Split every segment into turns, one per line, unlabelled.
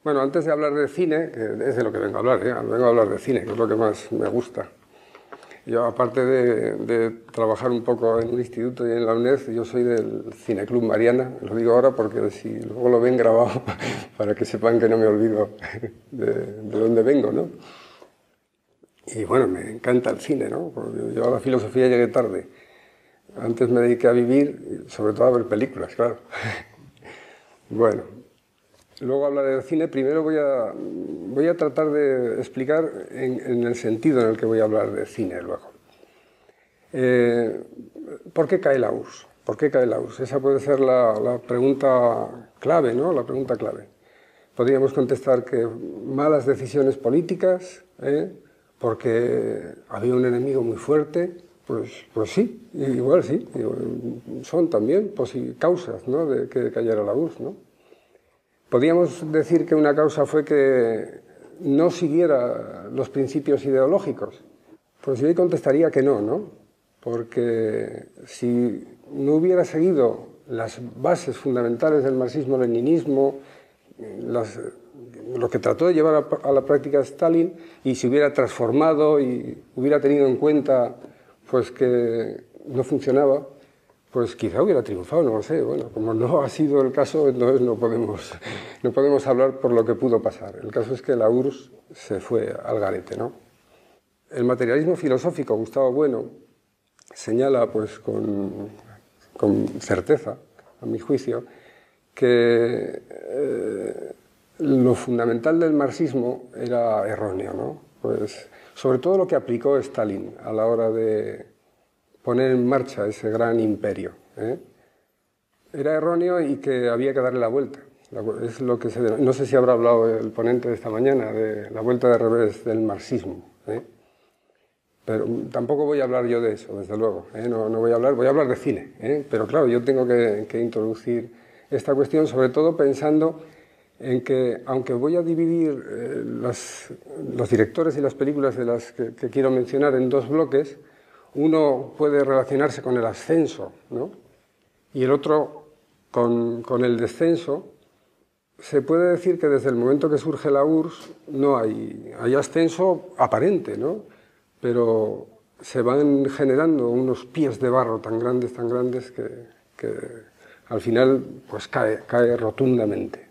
Bueno, antes de hablar de cine, que es de lo que vengo a hablar, vengo a hablar de cine, que es lo que más me gusta. Yo, aparte de trabajar un poco en un instituto y en la UNED, yo soy del Cineclub Mariana, lo digo ahora porque si luego lo ven grabado, para que sepan que no me olvido de dónde vengo, ¿no? Y bueno, me encanta el cine, ¿no? Porque yo a la filosofía llegué tarde. Antes me dediqué a vivir, sobre todo a ver películas, claro. Bueno, luego hablaré del cine. Primero voy a tratar de explicar en el sentido en el que voy a hablar de cine luego. ¿Por qué cae la URSS? ¿Por qué cae la URSS? Esa puede ser la pregunta clave, ¿no? La pregunta clave. Podríamos contestar que malas decisiones políticas, porque había un enemigo muy fuerte. Pues sí, igual sí. Son también causas, ¿no? de que cayera la URSS, ¿no? Podríamos decir que una causa fue que no siguiera los principios ideológicos. Pues yo contestaría que no, ¿no? Porque si no hubiera seguido las bases fundamentales del marxismo-leninismo, lo que trató de llevar a la práctica Stalin, y se hubiera transformado y hubiera tenido en cuenta pues que no funcionaba, pues quizá hubiera triunfado, no lo sé. Bueno, como no ha sido el caso, entonces no podemos hablar por lo que pudo pasar. El caso es que la URSS se fue al garete, ¿no? El materialismo filosófico, Gustavo Bueno, señala pues con certeza, a mi juicio, que lo fundamental del marxismo era erróneo, ¿no? Pues sobre todo lo que aplicó Stalin a la hora de poner en marcha ese gran imperio. Era erróneo y que había que darle la vuelta. Es lo que no sé si habrá hablado el ponente de esta mañana de la vuelta de revés del marxismo. Pero tampoco voy a hablar yo de eso, desde luego. No voy a hablar de cine. Pero claro, yo tengo que introducir esta cuestión, sobre todo pensando en que, aunque voy a dividir los directores y las películas de las que quiero mencionar en dos bloques, uno puede relacionarse con el ascenso, ¿no? Y el otro con el descenso. Se puede decir que desde el momento que surge la URSS no hay ascenso aparente, ¿no? Pero se van generando unos pies de barro tan grandes que al final pues cae rotundamente.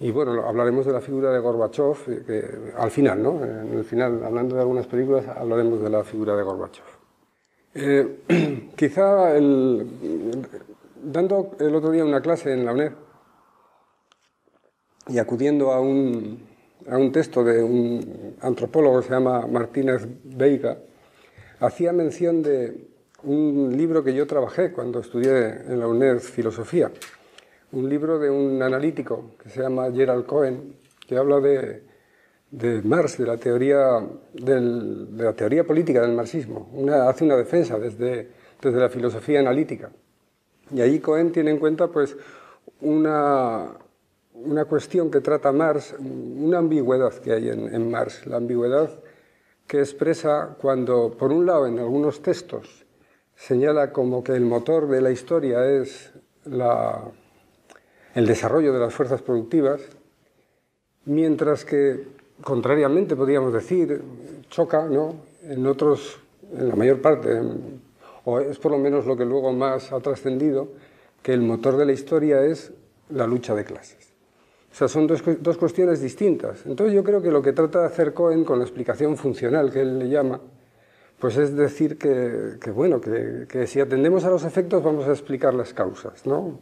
Y bueno, hablaremos de la figura de Gorbachov, que al final, ¿no? En el final, hablando de algunas películas, hablaremos de la figura de Gorbachov. Quizá dando el otro día una clase en la UNED y acudiendo a un texto de un antropólogo que se llama Martínez Veiga, hacía mención de un libro que yo trabajé cuando estudié en la UNED Filosofía, un libro de un analítico que se llama Gerald Cohen, que habla de Marx, de la teoría política del marxismo. Hace una defensa desde la filosofía analítica. Y ahí Cohen tiene en cuenta pues una cuestión que trata Marx, una ambigüedad que hay en Marx, la ambigüedad que expresa cuando, por un lado, en algunos textos señala como que el motor de la historia es el desarrollo de las fuerzas productivas, mientras que, contrariamente, podríamos decir, choca, ¿no? En otros, en la mayor parte, o es por lo menos lo que luego más ha trascendido, que el motor de la historia es la lucha de clases. O sea, son dos cuestiones distintas. Entonces yo creo que lo que trata de hacer Cohen con la explicación funcional que él le llama, pues es decir que si atendemos a los efectos vamos a explicar las causas, ¿no?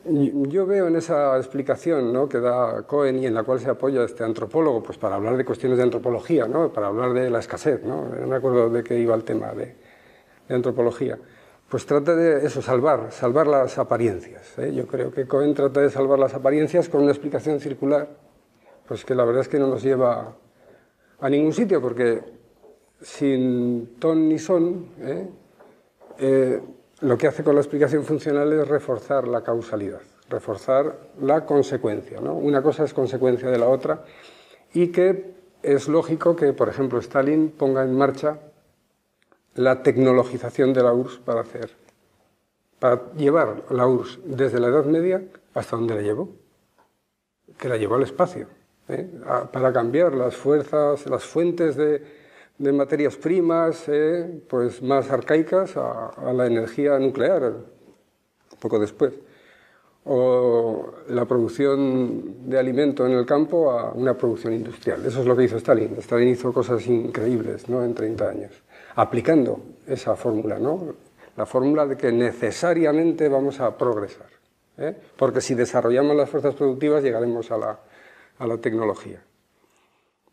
Yo veo en esa explicación, ¿no?, que da Cohen y en la cual se apoya este antropólogo, pues para hablar de cuestiones de antropología, ¿no?, para hablar de la escasez, ¿no? No me acuerdo de qué iba el tema de antropología. Pues trata de eso, salvar las apariencias. Yo creo que Cohen trata de salvar las apariencias con una explicación circular, pues que la verdad es que no nos lleva a ningún sitio, porque sin ton ni son, lo que hace con la explicación funcional es reforzar la causalidad, reforzar la consecuencia, ¿no? Una cosa es consecuencia de la otra, y que es lógico que, por ejemplo, Stalin ponga en marcha la tecnologización de la URSS para llevar la URSS desde la Edad Media hasta donde la llevó. que la llevó al espacio, para cambiar las fuerzas, las fuentes de materias primas pues más arcaicas a la energía nuclear, poco después. O la producción de alimento en el campo a una producción industrial. Eso es lo que hizo Stalin. Stalin hizo cosas increíbles, ¿no?, en 30 años, aplicando esa fórmula, ¿no?, la fórmula de que necesariamente vamos a progresar, porque si desarrollamos las fuerzas productivas llegaremos a la tecnología.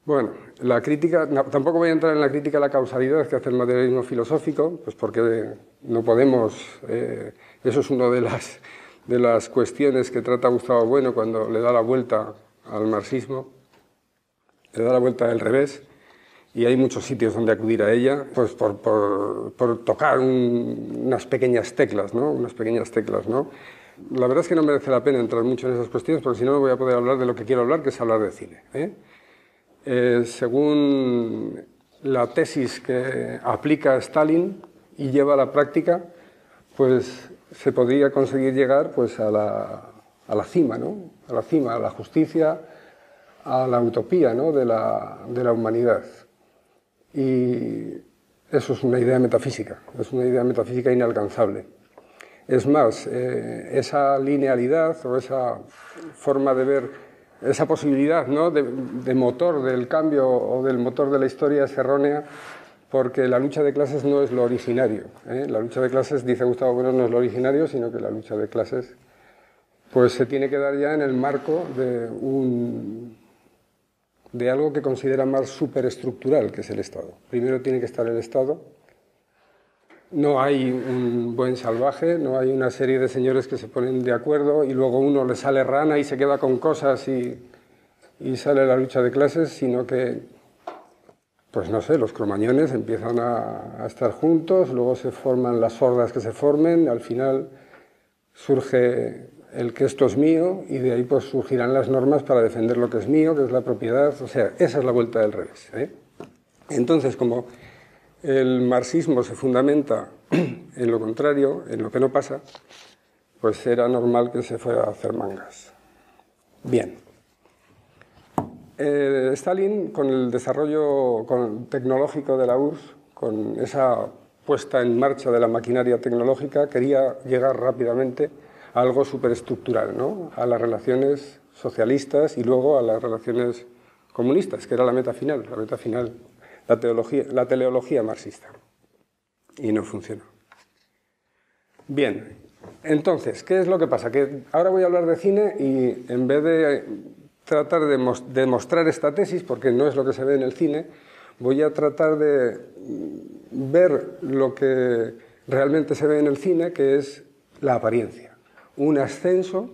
Bueno, la crítica, tampoco voy a entrar en la crítica a la causalidad que hace el materialismo filosófico, pues porque no podemos, eso es una de las cuestiones que trata Gustavo Bueno cuando le da la vuelta al marxismo, le da la vuelta del revés, y hay muchos sitios donde acudir a ella, pues por tocar unas pequeñas teclas, ¿no? Unas pequeñas teclas, ¿no? La verdad es que no merece la pena entrar mucho en esas cuestiones, porque si no, no voy a poder hablar de lo que quiero hablar, que es hablar de cine, según la tesis que aplica Stalin y lleva a la práctica, pues se podría conseguir llegar pues a la cima, ¿no?, a la cima, a la justicia, a la utopía, ¿no?, de la humanidad. Y eso es una idea metafísica, es una idea metafísica inalcanzable. Es más, esa linealidad o esa forma de ver, esa posibilidad, ¿no?, de motor del cambio o del motor de la historia es errónea, porque la lucha de clases no es lo originario. La lucha de clases, dice Gustavo Bueno, no es lo originario, sino que la lucha de clases pues se tiene que dar ya en el marco de algo que considera más superestructural, que es el Estado. Primero tiene que estar el Estado. No hay un buen salvaje, no hay una serie de señores que se ponen de acuerdo y luego uno le sale rana y se queda con cosas y sale la lucha de clases, sino que, pues no sé, los cromañones empiezan a estar juntos, luego se forman las hordas que se formen, al final surge el que esto es mío y de ahí pues surgirán las normas para defender lo que es mío, que es la propiedad. O sea, esa es la vuelta del revés, Entonces, como el marxismo se fundamenta en lo contrario, en lo que no pasa, pues era normal que se fuera a hacer mangas. Bien. Stalin, con el desarrollo tecnológico de la URSS, con esa puesta en marcha de la maquinaria tecnológica, quería llegar rápidamente a algo superestructural, ¿no?, a las relaciones socialistas y luego a las relaciones comunistas, que era la meta final, la teleología marxista. Y no funcionó. Bien, entonces, ¿qué es lo que pasa? Que ahora voy a hablar de cine y en vez de tratar de demostrar esta tesis, porque no es lo que se ve en el cine, voy a tratar de ver lo que realmente se ve en el cine, que es la apariencia. Un ascenso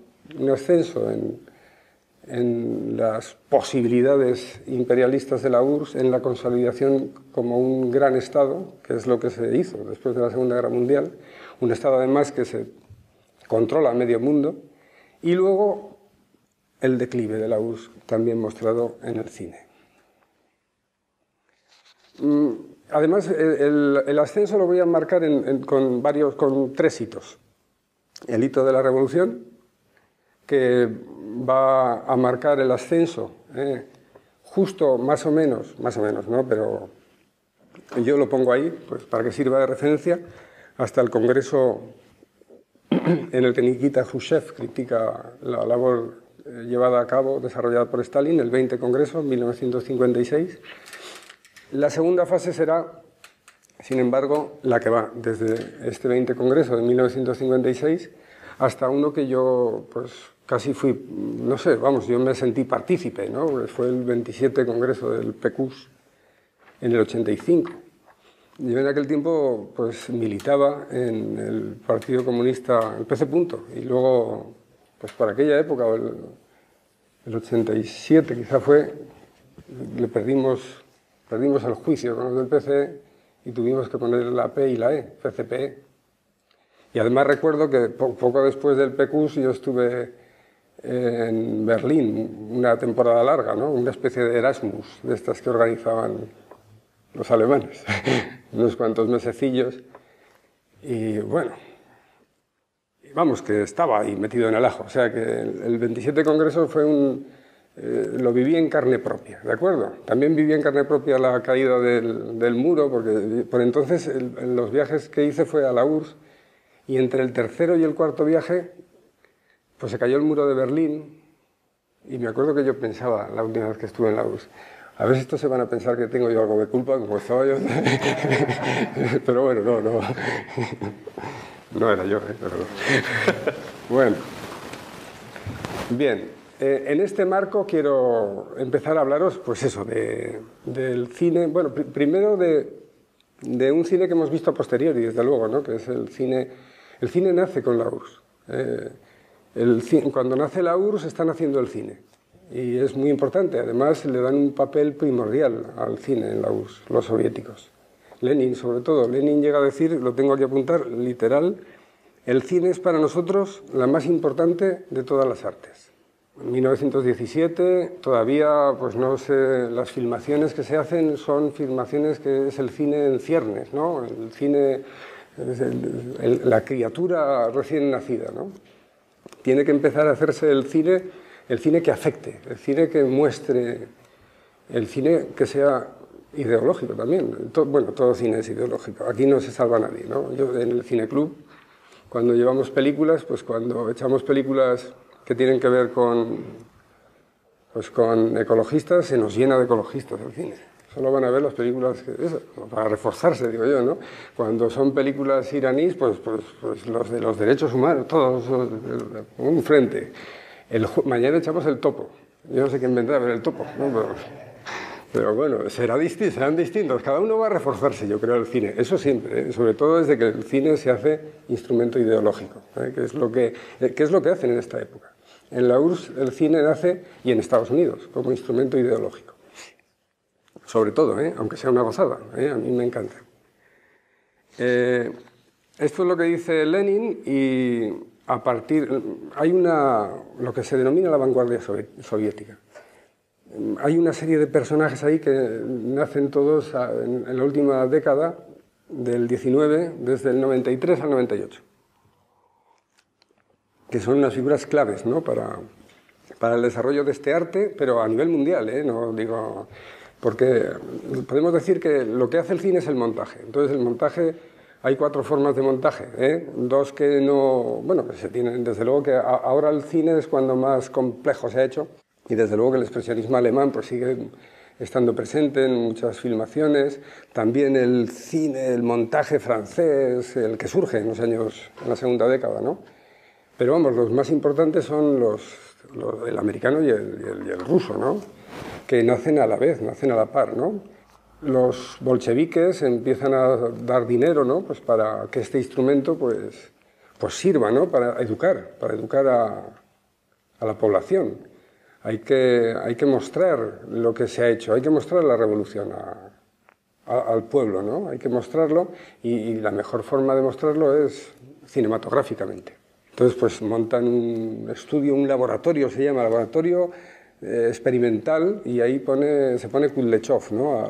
en las posibilidades imperialistas de la URSS, en la consolidación como un gran Estado, que es lo que se hizo después de la Segunda Guerra Mundial, un Estado además que se controla a medio mundo, y luego el declive de la URSS, también mostrado en el cine. Además, el ascenso lo voy a marcar con 3 hitos. El hito de la Revolución, que va a marcar el ascenso, justo más o menos, ¿no?, pero yo lo pongo ahí pues, para que sirva de referencia, hasta el Congreso en el que Nikita Khrushchev critica la labor llevada a cabo, desarrollada por Stalin, el 20 Congreso, en 1956. La segunda fase será, sin embargo, la que va desde este 20 Congreso de 1956 hasta uno que yo pues casi fui, no sé, vamos, yo me sentí partícipe, ¿no? Fue el 27 Congreso del PQS en el 85. Yo en aquel tiempo pues militaba en el Partido Comunista, el PC. Y luego, pues por aquella época, el 87 quizá fue, le perdimos el juicio con los del PC y tuvimos que poner la P y la E, PCPE. Y además recuerdo que poco después del PQS yo estuve en Berlín una temporada larga, ¿no?, una especie de Erasmus, de estas que organizaban los alemanes, unos cuantos mesecillos. Y bueno, vamos, que estaba ahí metido en el ajo. O sea que el 27 Congreso fue lo viví en carne propia, ¿de acuerdo? También viví en carne propia la caída del muro, porque por entonces los viajes que hice fue a la URSS, y entre el tercero y el cuarto viaje, pues se cayó el muro de Berlín, y me acuerdo que yo pensaba, la última vez que estuve en la URSS, a ver si estos se van a pensar que tengo yo algo de culpa, como estaba yo. Pero bueno, no. No era yo, pero... Bueno. Bien. En este marco quiero empezar a hablaros, pues eso, del cine, bueno, primero de un cine que hemos visto a posteriori, desde luego, ¿no? Que es el cine nace con la URSS. Cuando nace la URSS están haciendo el cine, y es muy importante, además le dan un papel primordial al cine en la URSS, los soviéticos. Lenin, sobre todo, Lenin llega a decir, lo tengo aquí a apuntar, literal, el cine es para nosotros la más importante de todas las artes. En 1917 todavía, pues no sé, las filmaciones que se hacen son filmaciones que es el cine en ciernes, ¿no? El cine, la criatura recién nacida, ¿no? Tiene que empezar a hacerse el cine que afecte, el cine que muestre, el cine que sea ideológico también. Bueno, todo cine es ideológico, aquí no se salva nadie, ¿no? Yo en el cineclub, cuando llevamos películas, pues cuando echamos películas que tienen que ver con ecologistas, se nos llena de ecologistas el cine. Solo van a ver las películas, para reforzarse, digo yo, ¿no? Cuando son películas iraníes, pues los de los derechos humanos, todos, un frente. Mañana echamos el topo. Yo no sé quién vendrá a ver el topo, ¿no? Pero bueno, serán distintos. Cada uno va a reforzarse, yo creo, el cine. Eso siempre, sobre todo desde que el cine se hace instrumento ideológico, que es lo que hacen en esta época. En la URSS el cine nace, y en Estados Unidos, como instrumento ideológico. Sobre todo, aunque sea una gozada, a mí me encanta. Esto es lo que dice Lenin, y hay lo que se denomina la vanguardia soviética. Hay una serie de personajes ahí que nacen todos en la última década del 19, desde el 93 al 98, que son unas figuras claves, ¿no? para el desarrollo de este arte, pero a nivel mundial, no digo, porque podemos decir que lo que hace el cine es el montaje. Entonces el montaje, hay 4 formas de montaje, 2 que no, bueno, que se tienen, desde luego que ahora el cine es cuando más complejo se ha hecho, y desde luego que el expresionismo alemán pues sigue estando presente en muchas filmaciones, también el cine, el montaje francés, el que surge en la segunda década, ¿no? Pero vamos, los más importantes son el americano y el ruso, ¿no? Que nacen a la vez, nacen a la par, ¿no? Los bolcheviques empiezan a dar dinero, ¿no? Pues para que este instrumento pues sirva, ¿no? Para educar a la población. Hay que mostrar lo que se ha hecho, hay que mostrar la revolución al pueblo, ¿no? Hay que mostrarlo, y la mejor forma de mostrarlo es cinematográficamente. Entonces, pues montan un estudio, un laboratorio, se llama laboratorio experimental, y ahí se pone Kudlechov, ¿no?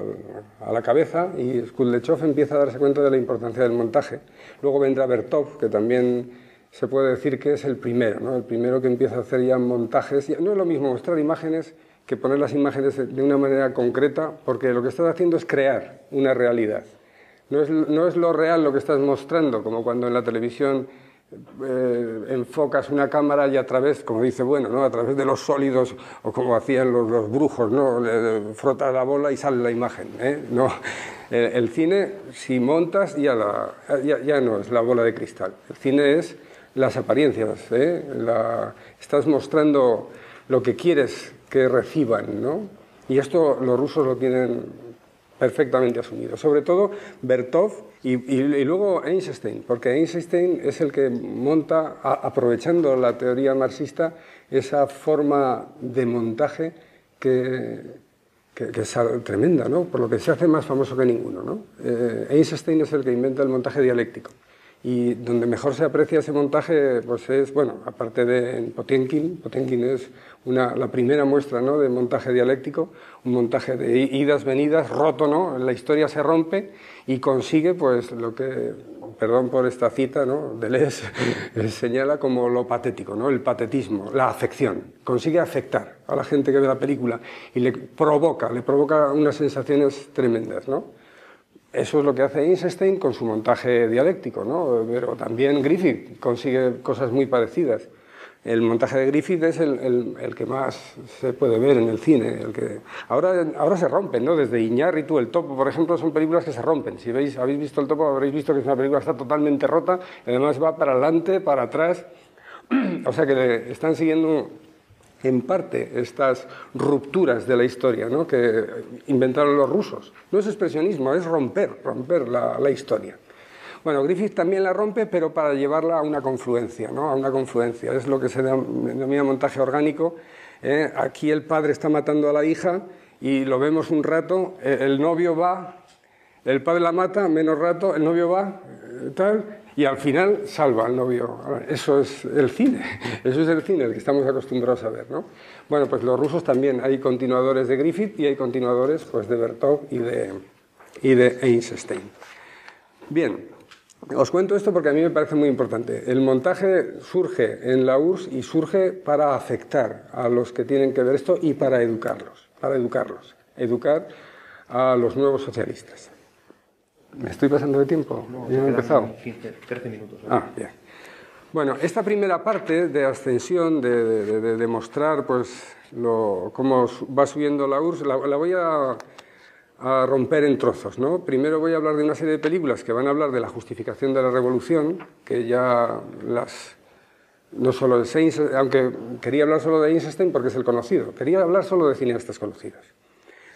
a la cabeza, y Kudlechov empieza a darse cuenta de la importancia del montaje. Luego vendrá Bertov, que también se puede decir que es el primero, ¿no? El primero que empieza a hacer ya montajes. No es lo mismo mostrar imágenes que poner las imágenes de una manera concreta, porque lo que estás haciendo es crear una realidad. No es lo real lo que estás mostrando, como cuando en la televisión enfocas una cámara y a través, como dice, bueno, ¿no? A través de los sólidos, o como hacían los brujos, ¿no? Frotas la bola y sale la imagen, No. El cine, si montas, ya no es la bola de cristal. El cine es las apariencias, estás mostrando lo que quieres que reciban, ¿no? Y esto los rusos lo tienen perfectamente asumido. Sobre todo Bertov y luego Eisenstein, porque Eisenstein es el que monta, aprovechando la teoría marxista, esa forma de montaje que es tremenda, ¿no? Por lo que se hace más famoso que ninguno, ¿no? Eisenstein es el que inventa el montaje dialéctico. Y donde mejor se aprecia ese montaje, pues es, bueno, aparte de Potiomkin. Potiomkin es la primera muestra, ¿no?, de montaje dialéctico, un montaje de idas, venidas, roto, ¿no? La historia se rompe y consigue, pues, lo que, perdón por esta cita, ¿no?, Deleuze señala como lo patético, ¿no?, el patetismo, la afección. Consigue afectar a la gente que ve la película y le provoca unas sensaciones tremendas, ¿no? Eso es lo que hace Eisenstein con su montaje dialéctico, ¿no? Pero también Griffith consigue cosas muy parecidas. El montaje de Griffith es el que más se puede ver en el cine. Ahora se rompen, ¿no? Desde Iñárritu, El Topo, por ejemplo, son películas que se rompen. Si habéis visto El Topo, habréis visto que es una película que está totalmente rota, y además va para adelante, para atrás. O sea que le están siguiendo en parte estas rupturas de la historia, ¿no?, que inventaron los rusos. No es expresionismo, es romper la historia. Bueno, Griffith también la rompe, pero para llevarla a una confluencia, ¿no?, a una confluencia. Es lo que se denomina montaje orgánico. Aquí el padre está matando a la hija y lo vemos un rato, el novio va, el padre la mata, menos rato, el novio va, tal, y al final salva al novio. Eso es el cine, el que estamos acostumbrados a ver, ¿no? Bueno, pues los rusos también, hay continuadores de Griffith y hay continuadores, pues, de Bertov y de Eisenstein. Bien, os cuento esto porque a mí me parece muy importante. El montaje surge en la URSS y surge para afectar a los que tienen que ver esto y para educarlos, educar a los nuevos socialistas. ¿Me estoy pasando de tiempo?
No,
¿Ya he empezado?
13 minutos.
Bien. Bueno, esta primera parte de ascensión, de demostrar, pues, cómo va subiendo la URSS, la voy a romper en trozos, ¿no? Primero voy a hablar de una serie de películas que van a hablar de la justificación de la revolución, que ya no solo de Eisenstein, aunque quería hablar solo de Eisenstein porque es el conocido, quería hablar solo de cineastas conocidos.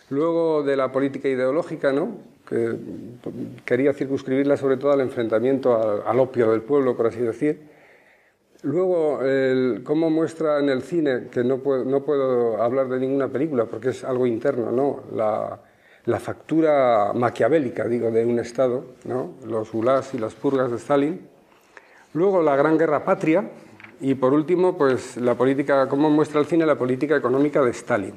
Luego de la política ideológica, ¿no?, que quería circunscribirla sobre todo al enfrentamiento al opio del pueblo, por así decir. Luego, cómo muestra en el cine, que no puedo hablar de ninguna película porque es algo interno, ¿no?, la factura maquiavélica, digo, de un Estado, ¿no?, los gulags y las purgas de Stalin. Luego, la Gran Guerra Patria. Y por último, pues, la política, cómo muestra el cine la política económica de Stalin,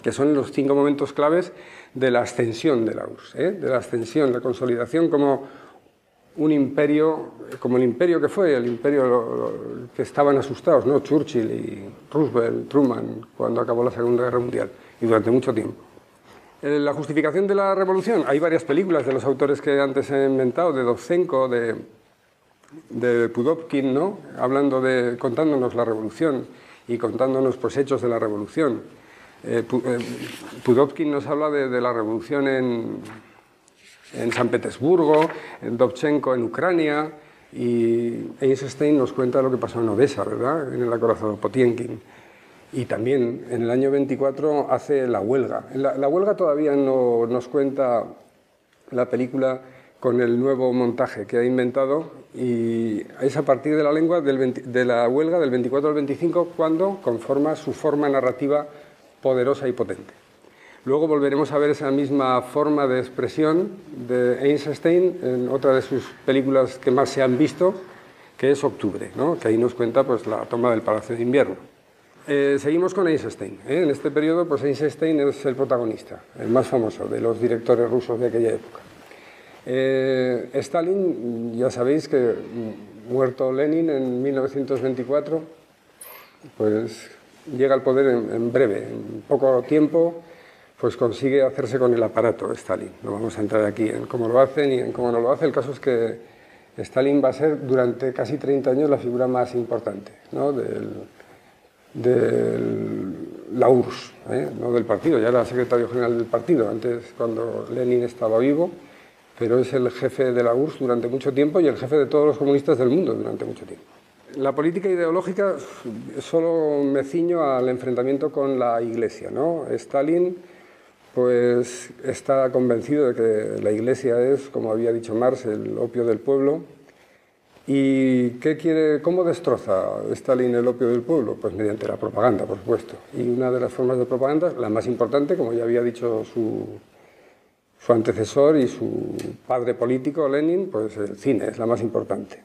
que son los 5 momentos claves de la ascensión de la URSS, de la ascensión, la consolidación como un imperio, como el imperio que fue, el imperio que estaban asustados, ¿no?, Churchill y Roosevelt, Truman, cuando acabó la Segunda Guerra Mundial, y durante mucho tiempo. La justificación de la revolución, hay varias películas de los autores que antes he inventado, de Dovzhenko, de Pudovkin, ¿no?, contándonos la revolución y contándonos, pues, hechos de la revolución. Pudovkin nos habla de la revolución en San Petersburgo, en Dovzhenko en Ucrania, y Eisenstein nos cuenta lo que pasó en Odessa, ¿verdad?, en el acorazado Potiomkin. Y también en el año 24 hace La huelga. La huelga todavía no nos cuenta la película con el nuevo montaje que ha inventado, y es a partir de la huelga del 24 al 25 cuando conforma su forma narrativa poderosa y potente. Luego volveremos a ver esa misma forma de expresión de Eisenstein en otra de sus películas que más se han visto, que es Octubre, ¿no?, que ahí nos cuenta, pues, la toma del Palacio de Invierno. Seguimos con Eisenstein. En este periodo, pues, Eisenstein es el protagonista, el más famoso de los directores rusos de aquella época. Stalin, ya sabéis que, muerto Lenin en 1924, pues llega al poder en breve, en poco tiempo, pues consigue hacerse con el aparato Stalin. No vamos a entrar aquí en cómo lo hace ni en cómo no lo hace. El caso es que Stalin va a ser durante casi 30 años la figura más importante, ¿no?, de la URSS, no del partido. Ya era secretario general del partido antes, cuando Lenin estaba vivo, pero es el jefe de la URSS durante mucho tiempo y el jefe de todos los comunistas del mundo durante mucho tiempo. La política ideológica, solo me ciño al enfrentamiento con la Iglesia, ¿no? Stalin, pues, está convencido de que la Iglesia es, como había dicho Marx, el opio del pueblo. ¿Y cómo destroza Stalin el opio del pueblo? Pues mediante la propaganda, por supuesto. Y una de las formas de propaganda, la más importante, como ya había dicho su antecesor y su padre político, Lenin, pues el cine es la más importante.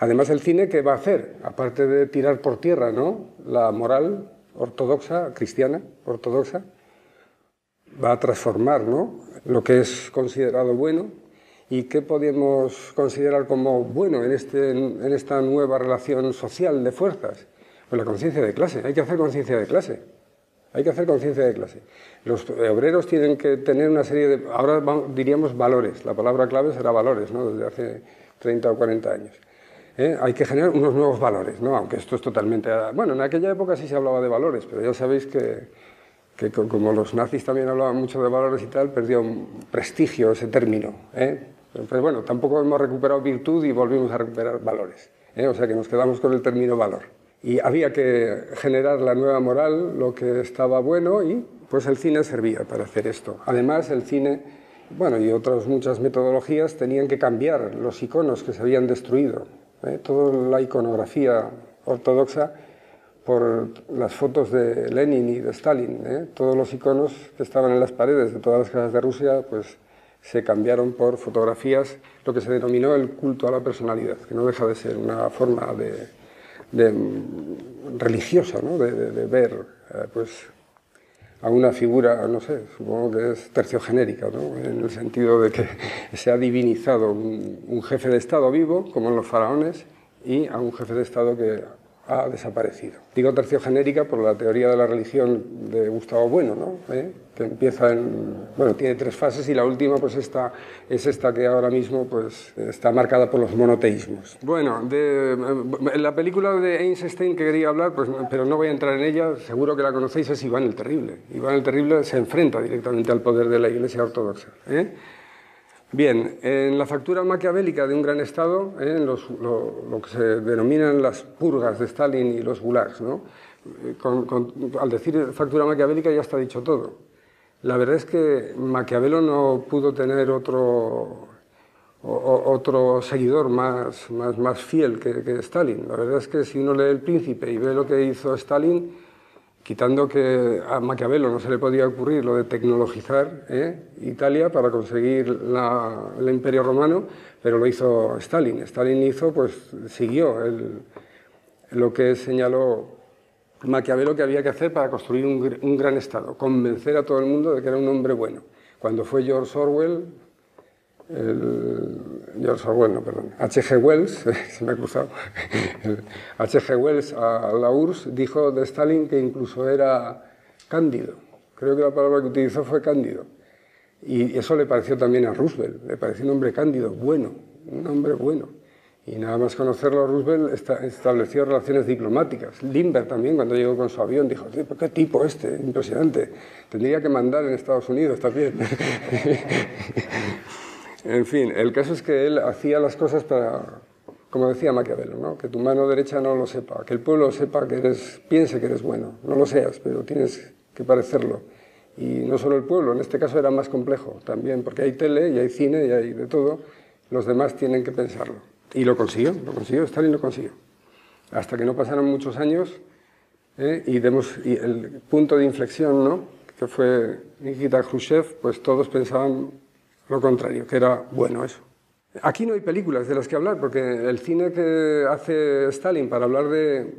Además, el cine, ¿qué va a hacer? Aparte de tirar por tierra, ¿no?, la moral ortodoxa, cristiana, ortodoxa, va a transformar, ¿no?, lo que es considerado bueno. ¿Y qué podemos considerar como bueno en esta nueva relación social de fuerzas? Pues la conciencia de clase. Hay que hacer conciencia de clase. Hay que hacer conciencia de clase. Los obreros tienen que tener una serie de... Ahora diríamos valores. La palabra clave será valores, ¿no?, desde hace 30 o 40 años. Hay que generar unos nuevos valores, ¿no?, aunque esto es totalmente... Bueno, en aquella época sí se hablaba de valores, pero ya sabéis que como los nazis también hablaban mucho de valores y tal, perdió un prestigio ese término. Pero bueno, tampoco hemos recuperado virtud y volvimos a recuperar valores. O sea que nos quedamos con el término valor. Y había que generar la nueva moral, lo que estaba bueno, y pues el cine servía para hacer esto. Además, el cine, bueno, y otras muchas metodologías tenían que cambiar los iconos que se habían destruido. Toda la iconografía ortodoxa por las fotos de Lenin y de Stalin. Todos los iconos que estaban en las paredes de todas las casas de Rusia, pues se cambiaron por fotografías, lo que se denominó el culto a la personalidad, que no deja de ser una forma religiosa, ¿no?, de ver pues, a una figura, no sé, supongo que es terciogenérica, ¿no?, en el sentido de que se ha divinizado un jefe de Estado vivo, como en los faraones, y a un jefe de Estado que ha desaparecido. Digo terciogenérica por la teoría de la religión de Gustavo Bueno, ¿no?, que empieza bueno, tiene 3 fases y la última pues es esta que ahora mismo pues está marcada por los monoteísmos. Bueno, la película de Einstein que quería hablar, pues, pero no voy a entrar en ella, seguro que la conocéis, es Iván el Terrible. Iván el Terrible se enfrenta directamente al poder de la Iglesia Ortodoxa. Bien, en la factura maquiavélica de un gran Estado, lo que se denominan las purgas de Stalin y los gulags, ¿no? Al decir factura maquiavélica ya está dicho todo. La verdad es que Maquiavelo no pudo tener otro seguidor más fiel que Stalin. La verdad es que si uno lee El Príncipe y ve lo que hizo Stalin, quitando que a Maquiavelo no se le podía ocurrir lo de tecnologizar Italia para conseguir el Imperio Romano, pero lo hizo Stalin. Stalin siguió lo que señaló Maquiavelo que había que hacer para construir un gran Estado, convencer a todo el mundo de que era un hombre bueno. Cuando fue George Orwell, H.G. Wells, se me ha cruzado, H.G. Wells a la URSS dijo de Stalin que incluso era cándido. Creo que la palabra que utilizó fue cándido. Y eso le pareció también a Roosevelt, le pareció un hombre cándido, bueno, un hombre bueno. Y nada más conocerlo, Roosevelt estableció relaciones diplomáticas. Lindbergh también, cuando llegó con su avión, dijo, ¿qué tipo impresionante, tendría que mandar en Estados Unidos también. En fin, el caso es que él hacía las cosas para, como decía Maquiavelo, ¿no?, que tu mano derecha no lo sepa, que el pueblo sepa piense que eres bueno, no lo seas, pero tienes que parecerlo. Y no solo el pueblo, en este caso era más complejo también, porque hay tele y hay cine y hay de todo, los demás tienen que pensarlo. Y lo consiguió, Stalin lo consiguió. Hasta que no pasaron muchos años y el punto de inflexión, ¿no?, que fue Nikita Khrushchev, pues todos pensaban lo contrario, que era bueno eso. Aquí no hay películas de las que hablar, porque el cine que hace Stalin para hablar de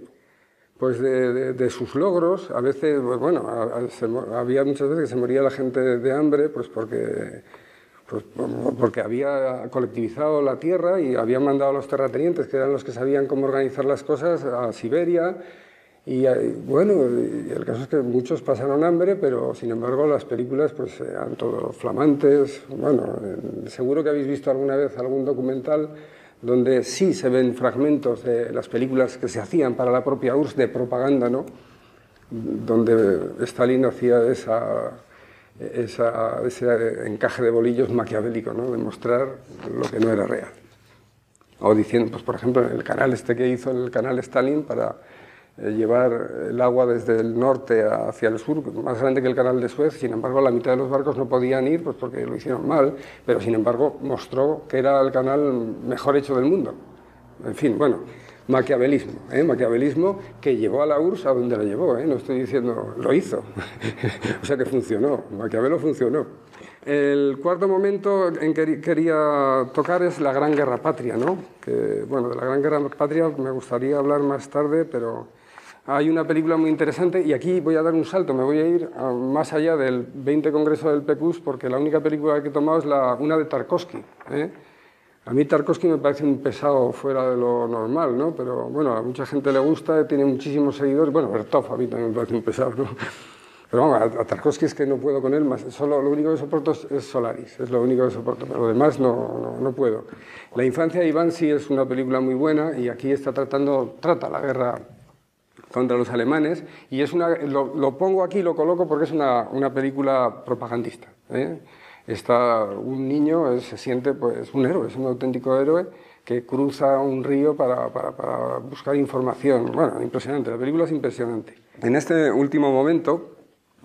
sus logros, a veces, pues bueno, había muchas veces que se moría la gente de hambre, pues porque había colectivizado la tierra y habían mandado a los terratenientes, que eran los que sabían cómo organizar las cosas, a Siberia. Y bueno, el caso es que muchos pasaron hambre, pero sin embargo las películas pues eran todo flamantes. Bueno, seguro que habéis visto alguna vez algún documental donde sí se ven fragmentos de las películas que se hacían para la propia URSS de propaganda, ¿no?, donde Stalin hacía ese encaje de bolillos maquiavélico, ¿no?, de mostrar lo que no era real. O diciendo, pues por ejemplo, el canal que hizo el canal Stalin para llevar el agua desde el norte hacia el sur, más grande que el canal de Suez, sin embargo la mitad de los barcos no podían ir pues porque lo hicieron mal, pero sin embargo mostró que era el canal mejor hecho del mundo. En fin, bueno, maquiavelismo que llevó a la URSS a donde la llevó, no estoy diciendo, lo hizo, o sea que funcionó, Maquiavelo funcionó. El cuarto momento en que quería tocar es la Gran Guerra Patria, ¿no? Que, bueno, de la Gran Guerra Patria me gustaría hablar más tarde, pero hay una película muy interesante y aquí voy a dar un salto, me voy a ir más allá del 20 Congreso del PQS porque la única película que he tomado es una de Tarkovsky, ¿eh? A mí Tarkovsky me parece un pesado fuera de lo normal, ¿no? Pero bueno, a mucha gente le gusta, tiene muchísimos seguidores. Bueno, Bertov a mí también me parece un pesado, ¿no? Pero vamos, a Tarkovsky es que no puedo con él, solo lo único que soporto es Solaris, es lo único que soporto, pero lo demás no puedo. La infancia de Iván sí es una película muy buena y aquí trata la guerra contra los alemanes y lo pongo aquí, lo coloco porque es una película propagandista, ¿eh? Está un niño, se siente pues un héroe, es un auténtico héroe que cruza un río para buscar información. Bueno, impresionante, la película es impresionante. En este último momento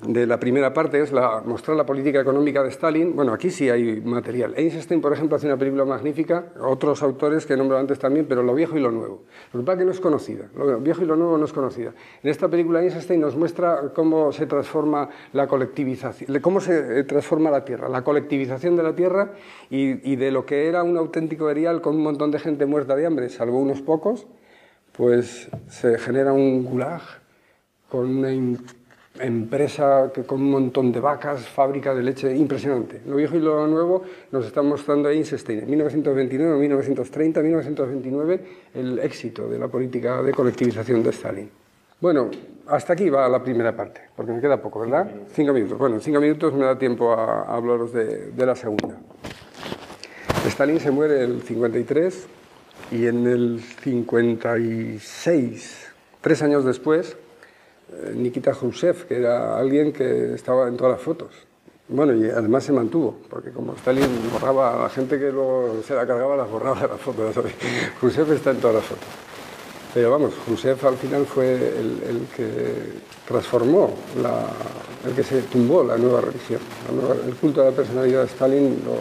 de la primera parte es mostrar la política económica de Stalin. Bueno, aquí sí hay material. Einstein, por ejemplo, hace una película magnífica, otros autores que he nombrado antes también, pero Lo viejo y lo nuevo. Lo que pasa es que no es conocida, lo viejo y lo nuevo no es conocida. En esta película Einstein nos muestra cómo se transforma la colectivización, cómo se transforma la Tierra, la colectivización de la Tierra y de lo que era un auténtico erial con un montón de gente muerta de hambre, salvo unos pocos, pues se genera un gulag con una empresa con un montón de vacas, fábrica de leche, impresionante. Lo viejo y lo nuevo nos está mostrando Einstein en 1929, 1930, 1929, el éxito de la política de colectivización de Stalin. Bueno, hasta aquí va la primera parte, porque me queda poco, ¿verdad? 5 minutos. Bueno, en 5 minutos me da tiempo a hablaros de la segunda. Stalin se muere en el 53 y en el 56, 3 años después, Nikita Khrushchev, que era alguien que estaba en todas las fotos. Bueno, y además se mantuvo, porque como Stalin borraba a la gente que se la cargaba, las borraba de las fotos. ¿Sabes? Khrushchev está en todas las fotos. Pero vamos, Khrushchev al final fue el que transformó, el que se tumbó la nueva religión. El culto a la personalidad de Stalin lo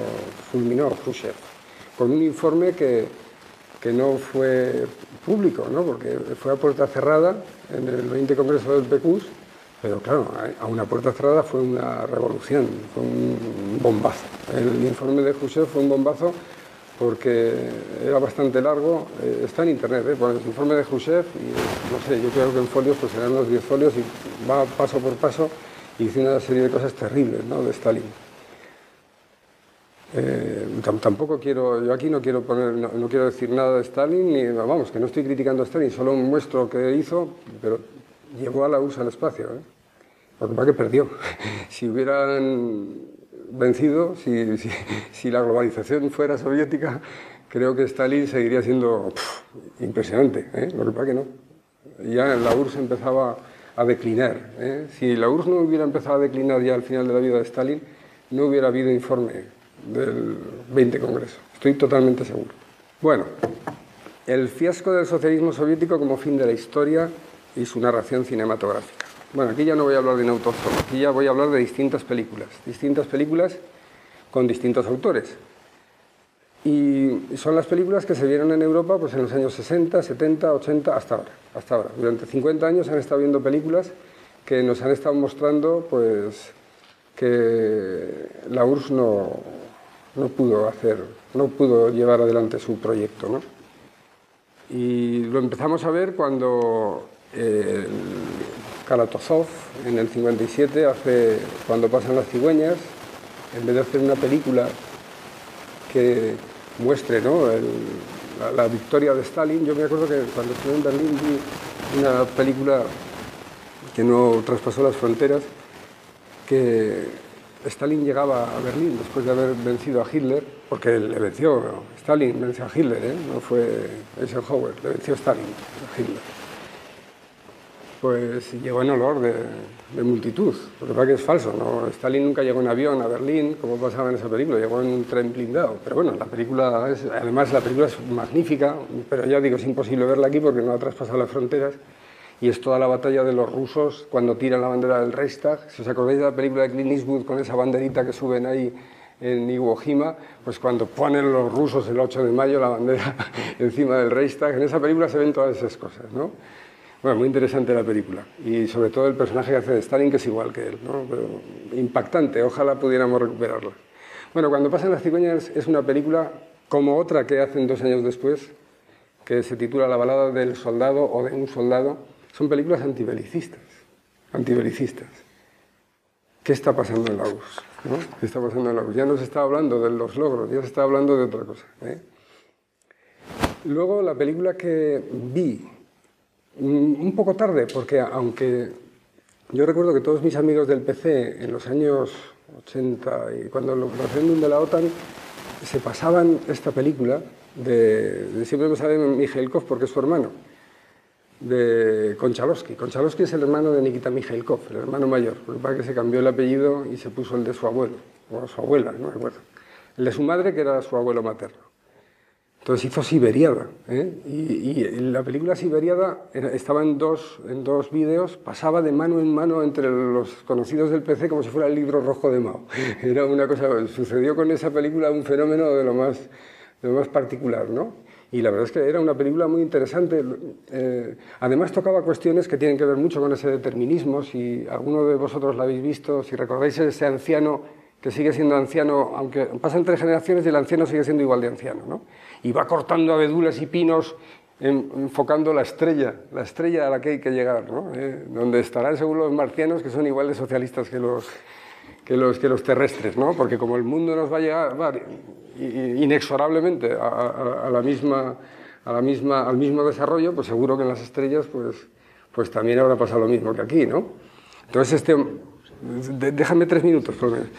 fulminó Khrushchev, con un informe que no fue público, ¿no? Porque fue a puerta cerrada en el 20 Congreso del PQS, pero claro, a una puerta cerrada fue una revolución, fue un bombazo. El informe de Khrushchev fue un bombazo porque era bastante largo, está en internet, pones el informe de Khrushchev y no sé, yo creo que en folios pues serán unos 10 folios y va paso por paso y dice una serie de cosas terribles, ¿no? De Stalin. Tampoco yo aquí no quiero decir nada de Stalin, ni, vamos, que no estoy criticando a Stalin, solo muestro lo que hizo, pero llevó a la URSS al espacio, ¿eh? Lo que pasa es que perdió. Si hubieran vencido, si la globalización fuera soviética, creo que Stalin seguiría siendo impresionante, ¿eh? Lo que pasa es que no. Ya la URSS empezaba a declinar, ¿eh? Si la URSS no hubiera empezado a declinar ya al final de la vida de Stalin, no hubiera habido informe del 20 Congreso. Estoy totalmente seguro. Bueno, el fiasco del socialismo soviético como fin de la historia y su narración cinematográfica. Bueno, aquí ya no voy a hablar de Nautov solo, aquí ya voy a hablar de distintas películas con distintos autores. Y son las películas que se vieron en Europa pues, en los años 60, 70, 80, hasta ahora. Durante 50 años han estado viendo películas que nos han estado mostrando pues, que la URSS no pudo llevar adelante su proyecto, ¿no? Y lo empezamos a ver cuando Kalatozov, en el 57, Cuando pasan las cigüeñas, en vez de hacer una película que muestre, ¿no?, la victoria de Stalin. Yo me acuerdo que cuando estuve en Berlín vi una película que no traspasó las fronteras, que Stalin llegaba a Berlín después de haber vencido a Hitler, porque le venció, Stalin venció a Hitler, no fue Eisenhower, le venció Stalin a Hitler. Pues llegó en olor de multitud, lo que pasa es que es falso, ¿no? Stalin nunca llegó en avión a Berlín, como pasaba en esa película, llegó en un tren blindado. Pero bueno, además la película es magnífica, pero ya digo, es imposible verla aquí porque no ha traspasado las fronteras. Y es toda la batalla de los rusos cuando tiran la bandera del Reichstag. Si os acordáis de la película de Clint Eastwood con esa banderita que suben ahí en Iwo Jima, pues cuando ponen los rusos el 8 de mayo la bandera encima del Reichstag, en esa película se ven todas esas cosas, ¿no? Bueno, muy interesante la película. Y sobre todo el personaje que hace de Stalin, que es igual que él, ¿no? Pero impactante, ojalá pudiéramos recuperarla. Bueno, Cuando pasan las cigüeñas es una película como otra que hacen 2 años después, que se titula La balada del soldado o de un soldado. Son películas antibelicistas. Antibelicistas. ¿Qué está pasando en la URSS? ¿No? ¿Qué está pasando en la URSS? Ya no se está hablando de los logros, ya se está hablando de otra cosa. Luego, la película que vi un poco tarde, porque aunque yo recuerdo que todos mis amigos del PC en los años 80 y cuando el referéndum de la OTAN se pasaban esta película siempre me sabe Mikhailkov porque es su hermano, de Konchalovsky. Konchalovsky es el hermano de Nikita Mikhailkov, el hermano mayor, porque se cambió el apellido y se puso el de su abuelo, o su abuela, no me acuerdo. El de su madre, que era su abuelo materno. Entonces hizo Siberiada, y la película Siberiada estaba en dos vídeos, pasaba de mano en mano entre los conocidos del PC como si fuera el libro rojo de Mao. Era una cosa, sucedió con esa película un fenómeno de lo más particular, ¿no? Y la verdad es que era una película muy interesante. Además tocaba cuestiones que tienen que ver mucho con ese determinismo. Si alguno de vosotros la habéis visto, si recordáis ese anciano que sigue siendo anciano, aunque pasan 3 generaciones y el anciano sigue siendo igual de anciano, ¿no? Y va cortando abedules y pinos, enfocando la estrella a la que hay que llegar, ¿no? Donde estarán según los marcianos, que son igual de socialistas que los terrestres, ¿no? Porque como el mundo nos va a llegar inexorablemente al mismo desarrollo, pues seguro que en las estrellas pues también habrá pasado lo mismo que aquí, ¿no? Entonces déjame 3 minutos por lo menos.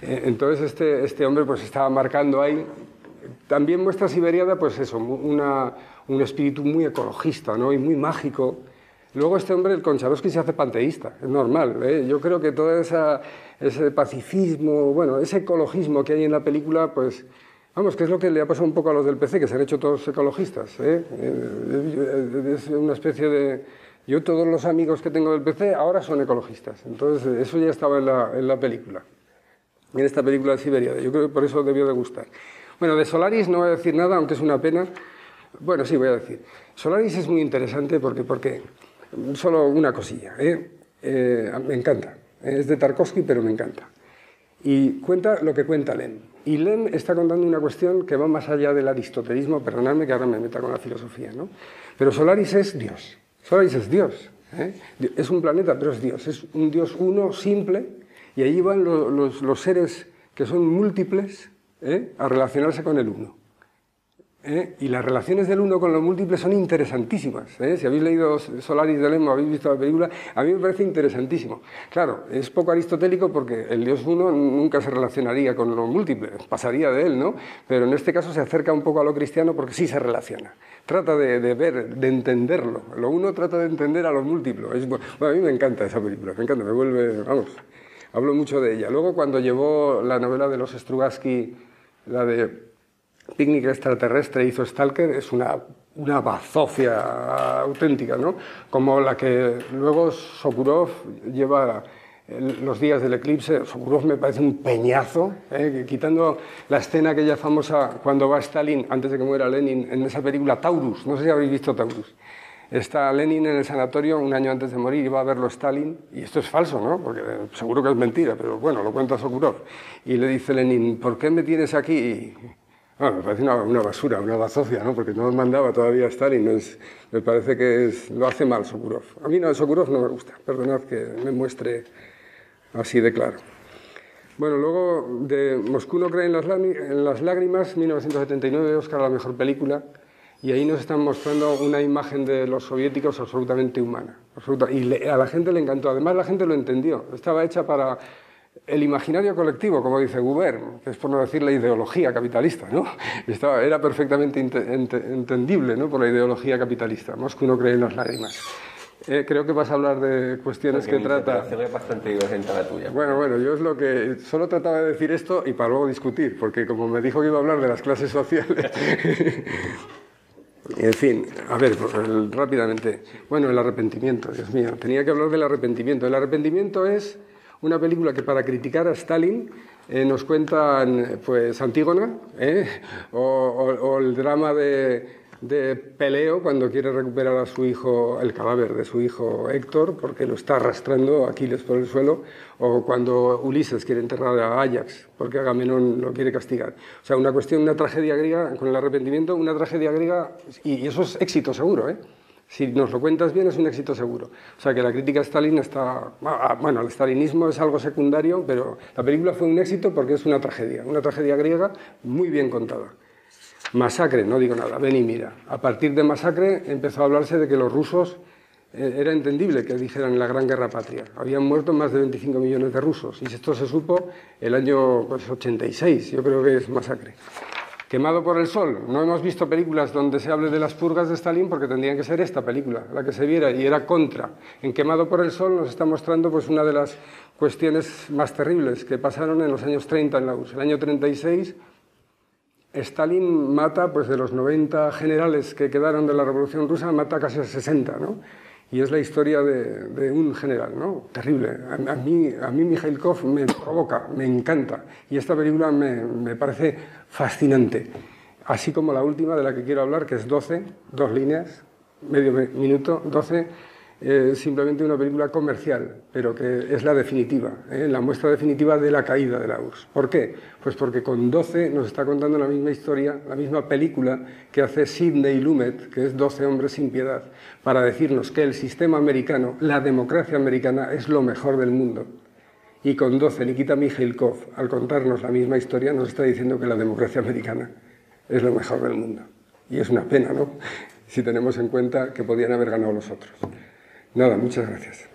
Entonces este hombre pues estaba marcando ahí. También muestra Siberiada, pues eso, un espíritu muy ecologista, ¿no? Y muy mágico. Luego este hombre, el Konchalovsky, se hace panteísta, es normal, ¿eh? Yo creo que todo ese pacifismo, bueno, ese ecologismo que hay en la película, pues, vamos, que es lo que le ha pasado un poco a los del PC, que se han hecho todos ecologistas, ¿eh? Es una especie de... Yo todos los amigos que tengo del PC ahora son ecologistas, entonces eso ya estaba en la película, en esta película de Siberiada, yo creo que por eso debió de gustar. Bueno, de Solaris no voy a decir nada, aunque es una pena. Bueno, sí, voy a decir. Solaris es muy interesante porque solo una cosilla, me encanta. Es de Tarkovsky, pero me encanta. Y cuenta lo que cuenta Lem. Y Lem está contando una cuestión que va más allá del aristotelismo, perdonadme que ahora me meta con la filosofía, ¿no? Pero Solaris es Dios. Solaris es Dios. Es un planeta, pero es Dios. Es un Dios uno, simple, y allí van los seres que son múltiples, a relacionarse con el uno. Y las relaciones del uno con los múltiples son interesantísimas. Si habéis leído Solaris de Lem o habéis visto la película, a mí me parece interesantísimo. Claro, es poco aristotélico porque el Dios uno nunca se relacionaría con lo múltiple, pasaría de él, ¿no? Pero en este caso se acerca un poco a lo cristiano porque sí se relaciona. Trata de ver, de entenderlo. Lo uno trata de entender a los múltiples. Bueno, a mí me encanta esa película, me encanta, me vuelve, vamos, hablo mucho de ella. Luego cuando llevó la novela de los Strugatsky, la de Picnic extraterrestre, hizo Stalker, es una bazofia auténtica, ¿no? Como la que luego Sokurov lleva Los días del eclipse. Sokurov me parece un peñazo, quitando la escena aquella famosa cuando va Stalin, antes de que muera Lenin, en esa película Taurus, no sé si habéis visto Taurus. Está Lenin en el sanatorio un año antes de morir y va a verlo Stalin, y esto es falso, ¿no? Porque seguro que es mentira, pero bueno, lo cuenta Sokurov. Y le dice Lenin, ¿por qué me tienes aquí? Bueno, me parece una basura, una bazofia, ¿no? Porque no nos mandaba todavía Stalin, me parece que lo hace mal Sokurov. A mí Sokurov no me gusta, perdonad que me muestre así de claro. Bueno, luego de Moscú no cree en las lágrimas, 1979, Oscar a la mejor película, y ahí nos están mostrando una imagen de los soviéticos absolutamente humana. Y a la gente le encantó, además la gente lo entendió, estaba hecha para el imaginario colectivo, como dice Gubern, que es por no decir la ideología capitalista, ¿no? Era perfectamente entendible, ¿no? Por la ideología capitalista. Moscú no cree en las lágrimas. Creo que vas a hablar de cuestiones que trata...
Es bastante divergente a la tuya.
Bueno, yo es lo que... Solo trataba de decir esto y para luego discutir, porque como me dijo que iba a hablar de las clases sociales... En fin, a ver, rápidamente. Bueno, el arrepentimiento, Dios mío. Tenía que hablar del arrepentimiento. El arrepentimiento es una película que para criticar a Stalin nos cuentan pues Antígona, o el drama de de peleo cuando quiere recuperar a su hijo, el cadáver de su hijo Héctor, porque lo está arrastrando Aquiles por el suelo, o cuando Ulises quiere enterrar a Áyax, porque Agamenón lo quiere castigar. O sea, una cuestión, una tragedia griega, con el arrepentimiento, una tragedia griega, y eso es éxito seguro, ¿eh? Si nos lo cuentas bien, es un éxito seguro. O sea, que la crítica a Stalin está... Bueno, el stalinismo es algo secundario, pero la película fue un éxito porque es una tragedia griega muy bien contada. Masacre, no digo nada, ven y mira. A partir de Masacre empezó a hablarse de que los rusos... Era entendible que dijeran la Gran Guerra Patria. Habían muerto más de 25 millones de rusos. Y esto se supo el año 86, yo creo que es Masacre. Quemado por el sol. No hemos visto películas donde se hable de las purgas de Stalin porque tendrían que ser esta película la que se viera, y era contra. En Quemado por el sol nos está mostrando pues una de las cuestiones más terribles que pasaron en los años 30 en la URSS. El año 36 Stalin mata, pues de los 90 generales que quedaron de la Revolución Rusa, mata casi a 60, ¿no? Y es la historia de un general, ¿no? Terrible. A mí Mikhailkov me provoca, me encanta. Y esta película me parece fascinante. Así como la última de la que quiero hablar, que es 12, 2 líneas, medio minuto, 12, simplemente una película comercial, pero que es la definitiva, la muestra definitiva de la caída de la URSS. ¿Por qué? Pues porque con 12 nos está contando la misma historia, la misma película que hace Sidney Lumet, que es 12 hombres sin piedad, para decirnos que el sistema americano, la democracia americana, es lo mejor del mundo. Y con 12, Nikita Mikhailkov, al contarnos la misma historia, nos está diciendo que la democracia americana es lo mejor del mundo. Y es una pena, ¿no? Si tenemos en cuenta que podían haber ganado los otros. Nada, muchas gracias.